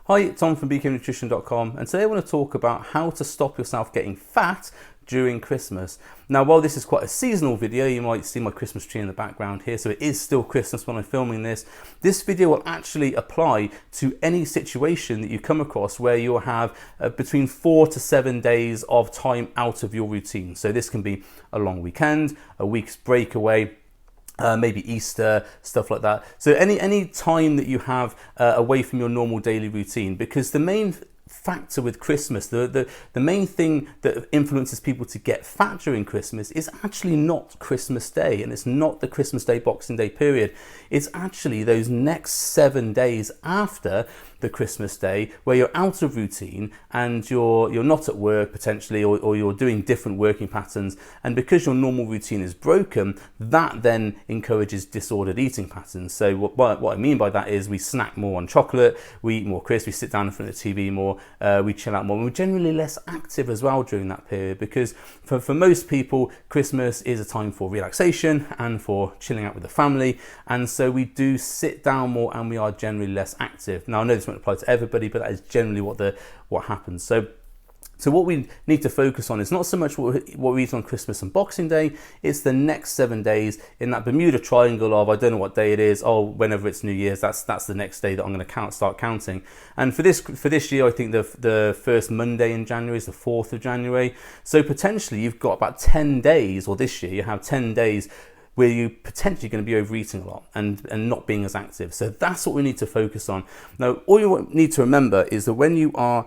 Hi, it's Tom from bknutrition.com, and today I want to talk about how to stop yourself getting fat during Christmas. Now, while this is quite a seasonal video, you might see my Christmas tree in the background here, so it is still Christmas when I'm filming this. This video will actually apply to any situation that you come across where you'll have between 4 to 7 days of time out of your routine. So this can be a long weekend, a week's breakaway, maybe Easter, stuff like that. So any time that you have away from your normal daily routine, because the main factor with Christmas, the main thing that influences people to get fat during Christmas is actually not Christmas Day, and it's not the Christmas Day, Boxing Day period. It's actually those next 7 days after the Christmas Day where you're out of routine and you're not at work potentially, or you're doing different working patterns, and because your normal routine is broken, that then encourages disordered eating patterns. So what I mean by that is we snack more on chocolate, we eat more crisps, we sit down in front of the TV more, we chill out more, and we're generally less active as well during that period, because for most people Christmas is a time for relaxation and for chilling out with the family, and so we do sit down more and we are generally less active. Now I know this won't apply to everybody, but that is generally what happens. So what we need to focus on is not so much what we eat on Christmas and Boxing Day, it's the next 7 days in that Bermuda Triangle of, I don't know what day it is, whenever it's New Year's, that's the next day that I'm going to start counting. And for this year, I think the first Monday in January is the 4th of January. So potentially you've got about 10 days, or this year you have 10 days where you're potentially going to be overeating a lot and not being as active. So that's what we need to focus on. Now, all you need to remember is that when you are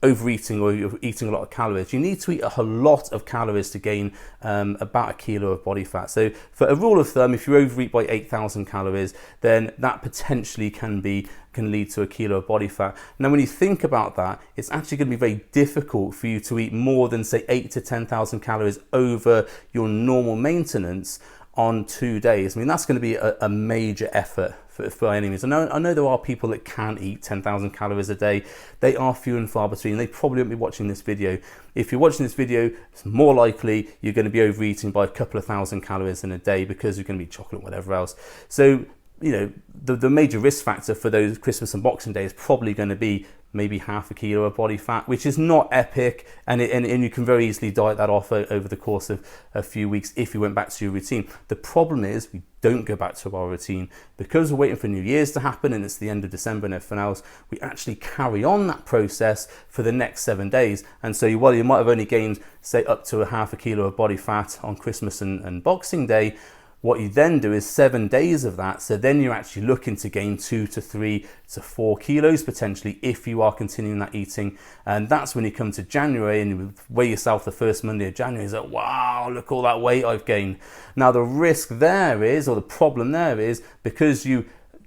overeating or you're eating a lot of calories, you need to eat a lot of calories to gain about a kilo of body fat. So for a rule of thumb, if you overeat by 8,000 calories, then that potentially can lead to a kilo of body fat. Now, when you think about that, it's actually going to be very difficult for you to eat more than, say, 8 to 10,000 calories over your normal maintenance on 2 days. I mean, that's going to be a major effort for any means. I know there are people that can eat 10,000 calories a day. They are few and far between. They probably won't be watching this video. If you're watching this video, it's more likely you're going to be overeating by a couple of thousand calories in a day because you're going to be chocolate, whatever else. So, you know, the major risk factor for those Christmas and Boxing Day is probably going to be maybe half a kilo of body fat, which is not epic, and you can very easily diet that off over the course of a few weeks if you went back to your routine. The problem is we don't go back to our routine because we're waiting for New Year's to happen and it's the end of December and everything else. We actually carry on that process for the next 7 days, and so while you might have only gained, say, up to a half a kilo of body fat on Christmas and Boxing Day, what you then do is 7 days of that, so then you're actually looking to gain 2 to 3 to 4 kilos potentially if you are continuing that eating. And that's when you come to January and you weigh yourself the first Monday of January, is like, wow, look all that weight I've gained. Now the risk there is, or the problem there is, because you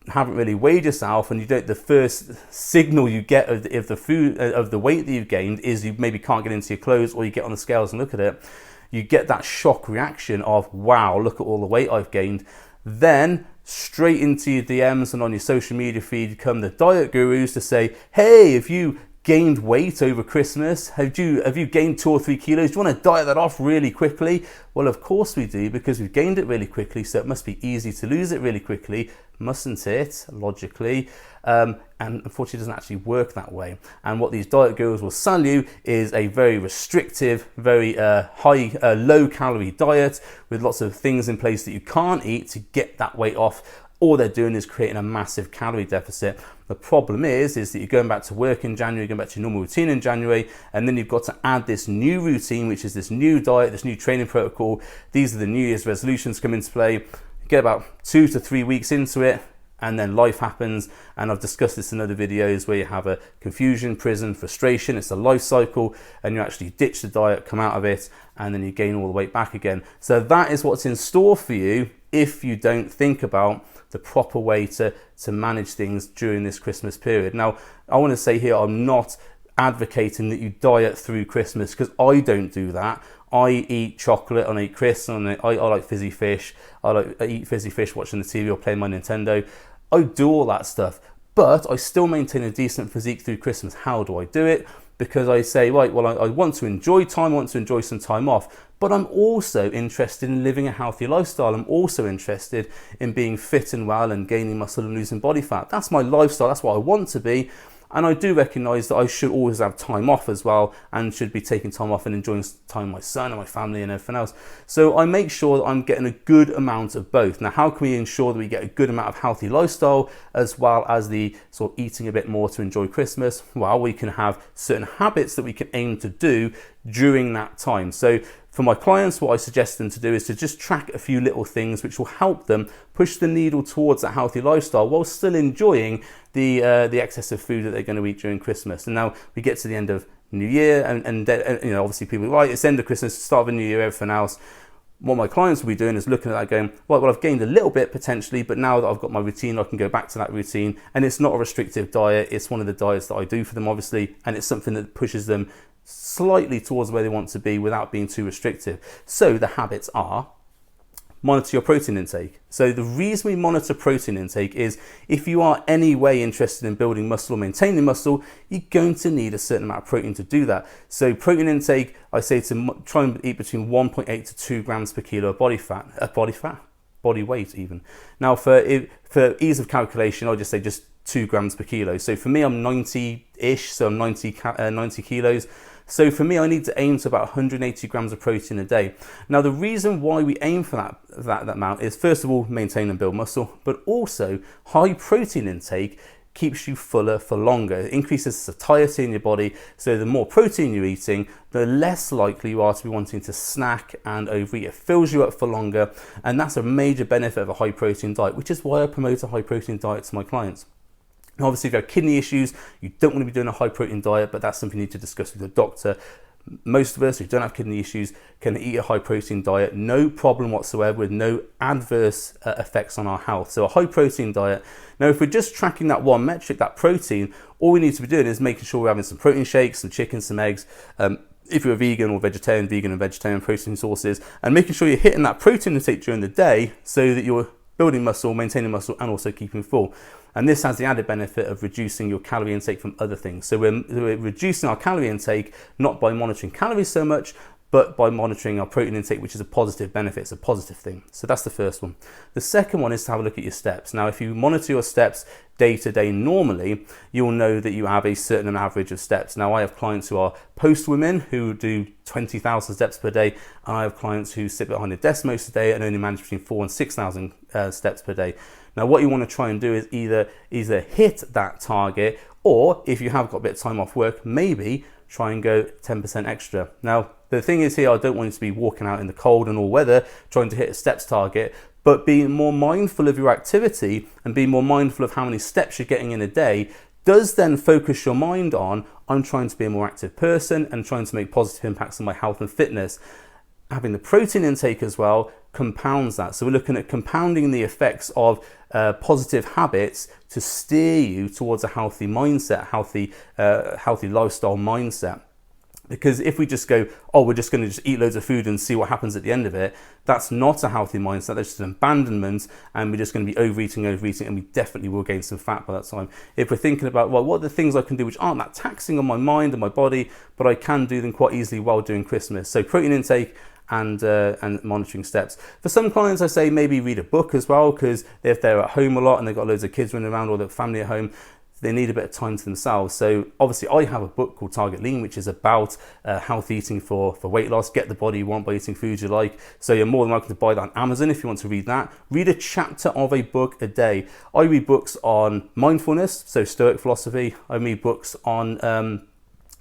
haven't really weighed yourself and you don't, the first signal you get of the weight that you've gained is you maybe can't get into your clothes, or you get on the scales and look at it. You get that shock reaction of, wow, look at all the weight I've gained. Then straight into your DMs and on your social media feed come the diet gurus to say, hey, have you gained weight over Christmas? Have you gained 2 or 3 kilos? Do you want to diet that off really quickly? Well, of course we do, because we've gained it really quickly, so it must be easy to lose it really quickly, mustn't it, logically? And unfortunately it doesn't actually work that way. And what these diet gurus will sell you is a very restrictive, very low calorie diet with lots of things in place that you can't eat to get that weight off. All they're doing is creating a massive calorie deficit. The problem is that you're going back to work in January, going back to your normal routine in January, and then you've got to add this new routine, which is this new diet, this new training protocol. These are the New Year's resolutions come into play. You get about 2 to 3 weeks into it, and then life happens. And I've discussed this in other videos where you have a confusion, prison, frustration. It's a life cycle, and you actually ditch the diet, come out of it, and then you gain all the weight back again. So that is what's in store for you if you don't think about the proper way to manage things during this Christmas period. Now, I want to say here, I'm not advocating that you diet through Christmas, because I don't do that. I eat chocolate and I eat crisps, and I like fizzy fish. I eat fizzy fish watching the TV or playing my Nintendo. I do all that stuff, but I still maintain a decent physique through Christmas. How do I do it? Because I say, right, well, I want to enjoy time, I want to enjoy some time off, but I'm also interested in living a healthy lifestyle. I'm also interested in being fit and well and gaining muscle and losing body fat. That's my lifestyle. That's what I want to be. And I do recognise that I should always have time off as well, and should be taking time off and enjoying time with my son and my family and everything else. So I make sure that I'm getting a good amount of both. Now, how can we ensure that we get a good amount of healthy lifestyle as well as the sort of eating a bit more to enjoy Christmas? Well, we can have certain habits that we can aim to do during that time. So for my clients, what I suggest them to do is to just track a few little things which will help them push the needle towards that healthy lifestyle while still enjoying the excess of food that they're going to eat during Christmas. And now we get to the end of New Year, and you know, obviously people are right, it's end of Christmas, start of a new year, everything else. What my clients will be doing is looking at that going, well, I've gained a little bit potentially, but now that I've got my routine, I can go back to that routine. And it's not a restrictive diet. It's one of the diets that I do for them, obviously. And it's something that pushes them slightly towards where they want to be without being too restrictive. So the habits are: monitor your protein intake. So the reason we monitor protein intake is if you are any way interested in building muscle or maintaining muscle, you're going to need a certain amount of protein to do that. So protein intake, I say to try and eat between 1.8 to 2 grams per kilo of body weight even. Now for ease of calculation, I'll just say just 2 grams per kilo. So for me, I'm 90-ish, so I'm 90 kilos. So for me, I need to aim to about 180 grams of protein a day. Now, the reason why we aim for that amount is, first of all, maintain and build muscle, but also high protein intake keeps you fuller for longer. It increases satiety in your body. So the more protein you're eating, the less likely you are to be wanting to snack and overeat. It fills you up for longer. And that's a major benefit of a high protein diet, which is why I promote a high protein diet to my clients. Now, obviously, if you have kidney issues, you don't want to be doing a high protein diet, but that's something you need to discuss with your doctor. Most of us who don't have kidney issues can eat a high protein diet, no problem whatsoever, with no adverse effects on our health. So a high protein diet. Now, if we're just tracking that one metric, that protein, all we need to be doing is making sure we're having some protein shakes, some chicken, some eggs. If you're a vegan and vegetarian protein sources, and making sure you're hitting that protein intake during the day so that you're building muscle, maintaining muscle, and also keeping full. And this has the added benefit of reducing your calorie intake from other things. So we're reducing our calorie intake, not by monitoring calories so much, but by monitoring our protein intake, which is a positive benefit. It's a positive thing. So that's the first one. The second one is to have a look at your steps. Now, if you monitor your steps day to day normally, you'll know that you have a certain average of steps. Now, I have clients who are post women who do 20,000 steps per day, and I have clients who sit behind a desk most of the day and only manage between 4,000 and 6,000 steps per day. Now, what you want to try and do is either hit that target, or if you have got a bit of time off work, maybe try and go 10% extra. Now, the thing is here, I don't want you to be walking out in the cold and all weather trying to hit a steps target, but being more mindful of your activity and being more mindful of how many steps you're getting in a day does then focus your mind on, I'm trying to be a more active person and trying to make positive impacts on my health and fitness. Having the protein intake as well compounds that. So we're looking at compounding the effects of positive habits to steer you towards a healthy mindset, healthy lifestyle mindset. Because if we just go, oh, we're just going to just eat loads of food and see what happens at the end of it, that's not a healthy mindset. That's just an abandonment, and we're just going to be overeating, and we definitely will gain some fat by that time. If we're thinking about, well, what are the things I can do which aren't that taxing on my mind and my body, but I can do them quite easily while doing Christmas. So protein intake and monitoring steps. For some clients, I say maybe read a book as well, because if they're at home a lot and they've got loads of kids running around or their family at home, they need a bit of time to themselves. So obviously I have a book called Target Lean, which is about healthy eating for weight loss. Get the body you want by eating foods you like. So you're more than welcome to buy that on Amazon if you want to read that. Read a chapter of a book a day. I read books on mindfulness, so Stoic philosophy. I read books on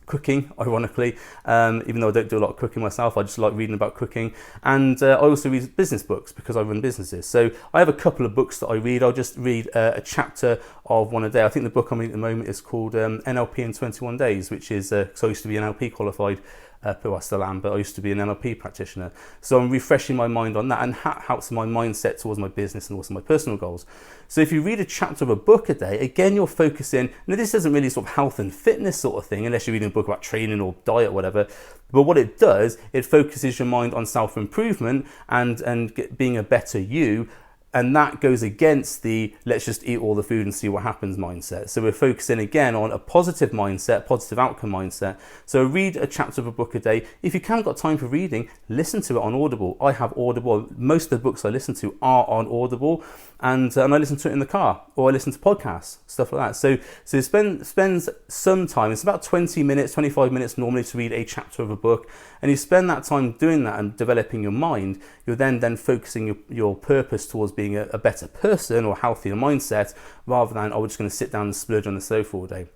cooking, ironically, even though I don't do a lot of cooking myself, I just like reading about cooking. And I also read business books because I run businesses. So I have a couple of books that I read. I'll just read a chapter of one a day. I think the book I'm reading at the moment is called NLP in 21 Days, which is, because I used to be NLP qualified, I still am, but I used to be an NLP practitioner. So I'm refreshing my mind on that, and that helps my mindset towards my business and also my personal goals. So if you read a chapter of a book a day, again, you're focusing, now this isn't really sort of health and fitness sort of thing, unless you're reading a book about training or diet or whatever, but what it does, it focuses your mind on self-improvement and being a better you, And that goes against the let's just eat all the food and see what happens mindset. So we're focusing again on a positive mindset, positive outcome mindset. So read a chapter of a book a day. If you haven't got time for reading, listen to it on Audible. I have Audible. Most of the books I listen to are on Audible, and I listen to it in the car, or I listen to podcasts, stuff like that. So spend some time. It's about 20 minutes, 25 minutes normally to read a chapter of a book, and you spend that time doing that and developing your mind. You're then focusing your purpose towards being a better person or healthier mindset, rather than, oh, we're just going to sit down and splurge on the sofa all day.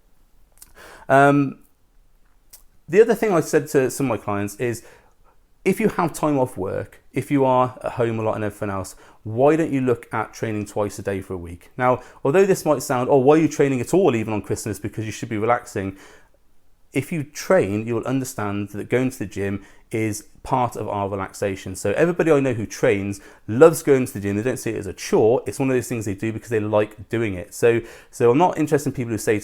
The other thing I said to some of my clients is, if you have time off work, if you are at home a lot and everything else, why don't you look at training twice a day for a week? Now, although this might sound, oh, why are you training at all even on Christmas, because you should be relaxing? If you train, you'll understand that going to the gym is part of our relaxation. So everybody I know who trains loves going to the gym. They don't see it as a chore. It's one of those things they do because they like doing it. So I'm not interested in people who say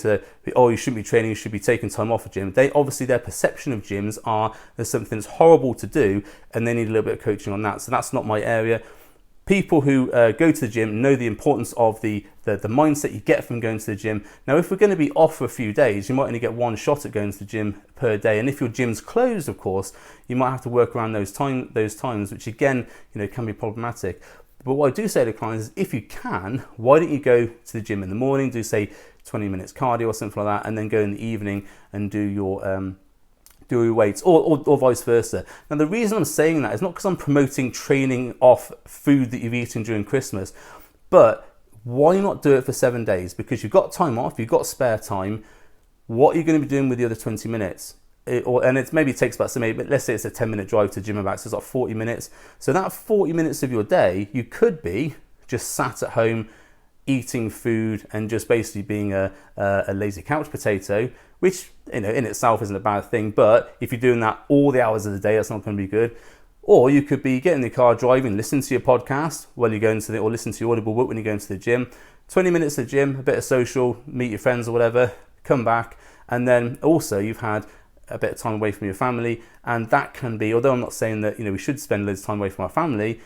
oh, you shouldn't be training, you should be taking time off a gym. They obviously, their perception of gyms are there's something that's horrible to do, and they need a little bit of coaching on that. So that's not my area. People who go to the gym know the importance of the mindset you get from going to the gym. Now, if we're going to be off for a few days, you might only get one shot at going to the gym per day. And if your gym's closed, of course, you might have to work around those times, which again, can be problematic. But what I do say to clients is, if you can, why don't you go to the gym in the morning, do say 20 minutes cardio or something like that, and then go in the evening and do your weights, or vice versa. Now, the reason I'm saying that is not because I'm promoting training off food that you've eaten during Christmas, but why not do it for 7 days? Because you've got time off, you've got spare time. What are you going to be doing with the other 20 minutes? Maybe it takes about, let's say it's a 10-minute drive to the gym and back, so it's like 40 minutes. So that 40 minutes of your day, you could be just sat at home eating food and just basically being a lazy couch potato, which in itself isn't a bad thing, but if you're doing that all the hours of the day, that's not going to be good. Or you could be getting in the car, driving, listening to your podcast while you're going to or listen to your Audible book when you're going to the gym. 20 minutes at the gym, a bit of social, meet your friends or whatever, come back, and then also you've had a bit of time away from your family. And that can be, although I'm not saying that we should spend loads of time away from our family,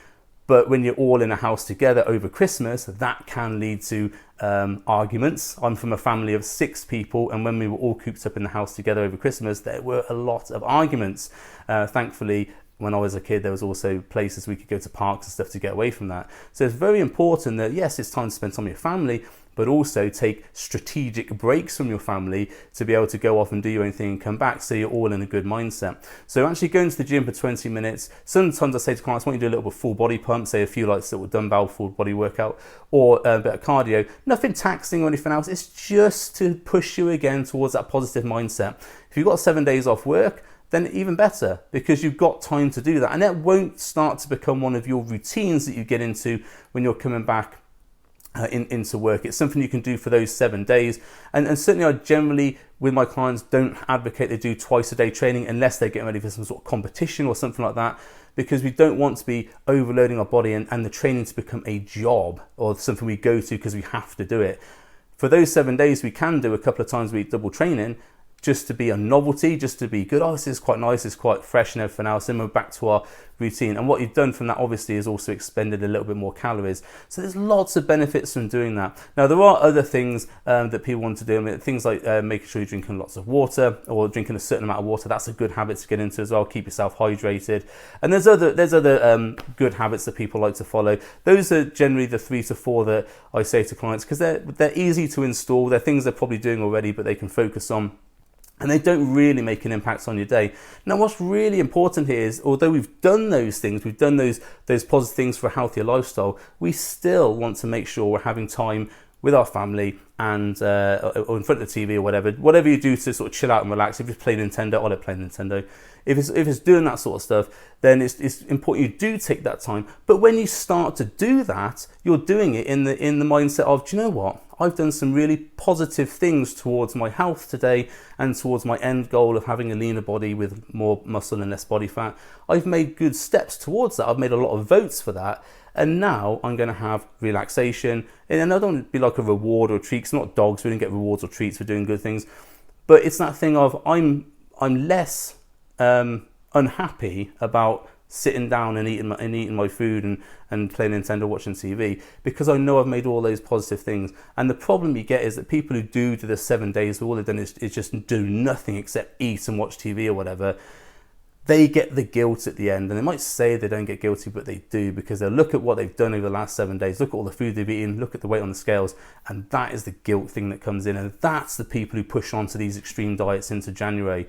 but when you're all in a house together over Christmas, that can lead to arguments. I'm from a family of 6 people, and when we were all cooped up in the house together over Christmas, there were a lot of arguments. Thankfully, when I was a kid, there was also places we could go to, parks and stuff, to get away from that. So it's very important that, yes, it's time to spend time with your family, but also take strategic breaks from your family to be able to go off and do your own thing and come back, so you're all in a good mindset. So actually going to the gym for 20 minutes, sometimes I say to clients, I want you to do a little bit of full body pump, say a few little dumbbell full body workout, or a bit of cardio, nothing taxing or anything else. It's just to push you again towards that positive mindset. If you've got 7 days off work, then even better, because you've got time to do that. And that won't start to become one of your routines that you get into when you're coming back into work. It's something you can do for those 7 days. And certainly I generally, with my clients, don't advocate they do twice a day training unless they're getting ready for some sort of competition or something like that, because we don't want to be overloading our body and the training to become a job or something we go to because we have to do it. For those 7 days, we can do a couple of times a week double training, just to be a novelty, just to be good. Oh, this is quite nice, it's quite fresh and everything else. Then we're back to our routine. And what you've done from that, obviously, is also expended a little bit more calories. So there's lots of benefits from doing that. Now, there are other things that people want to do. I mean, things like making sure you're drinking lots of water, or drinking a certain amount of water. That's a good habit to get into as well. Keep yourself hydrated. And there's other good habits that people like to follow. Those are generally the 3 to 4 that I say to clients, because they're easy to install. They're things they're probably doing already, but they can focus on, and they don't really make an impact on your day. Now, what's really important here is, although we've done those things, we've done those positive things for a healthier lifestyle, we still want to make sure we're having time with our family and or in front of the TV or whatever you do to sort of chill out and relax. If you play Nintendo, I don't play Nintendo. If it's doing that sort of stuff, then it's important you do take that time. But when you start to do that, you're doing it in the mindset of, do you know what? I've done some really positive things towards my health today and towards my end goal of having a leaner body with more muscle and less body fat. I've made good steps towards that. I've made a lot of votes for that. And now I'm going to have relaxation. And I don't want to be like a reward or a treat. It's not dogs. We don't get rewards or treats for doing good things. But it's that thing of I'm less unhappy about sitting down and eating my food and playing Nintendo, watching TV, because I know I've made all those positive things. And the problem you get is that people who do the 7 days, all they've done is just do nothing except eat and watch TV or whatever. They get the guilt at the end, and they might say they don't get guilty, but they do, because they'll look at what they've done over the last 7 days, look at all the food they've eaten, look at the weight on the scales, and that is the guilt thing that comes in, and that's the people who push on to these extreme diets into January.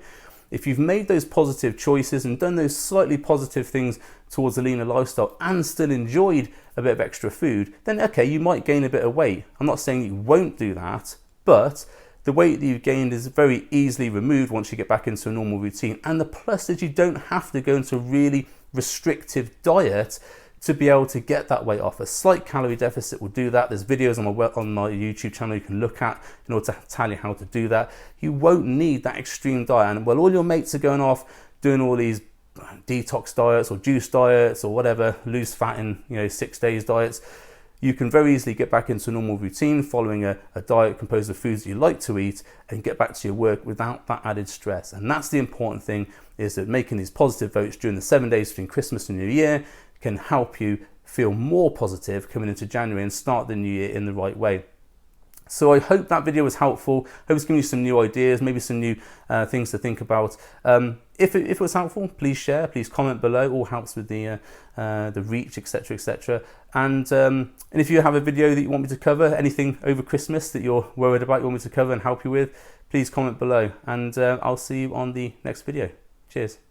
If you've made those positive choices and done those slightly positive things towards a leaner lifestyle and still enjoyed a bit of extra food, then okay, you might gain a bit of weight. I'm not saying you won't do that, but the weight that you've gained is very easily removed once you get back into a normal routine. And the plus is you don't have to go into a really restrictive diet to be able to get that weight off. A slight calorie deficit will do that. There's videos on my YouTube channel you can look at in order to tell you how to do that. You won't need that extreme diet. And while all your mates are going off doing all these detox diets or juice diets or whatever, lose fat in 6 days diets, you can very easily get back into a normal routine following a diet composed of foods that you like to eat and get back to your work without that added stress. And that's the important thing, is that making these positive votes during the 7 days between Christmas and New Year can help you feel more positive coming into January and start the new year in the right way. So I hope that video was helpful. Hope it's given you some new ideas, maybe some new things to think about. If it was helpful, please share, please comment below. All helps with the reach, etc., etc. And if you have a video that you want me to cover, anything over Christmas that you're worried about, you want me to cover and help you with, please comment below. And I'll see you on the next video. Cheers.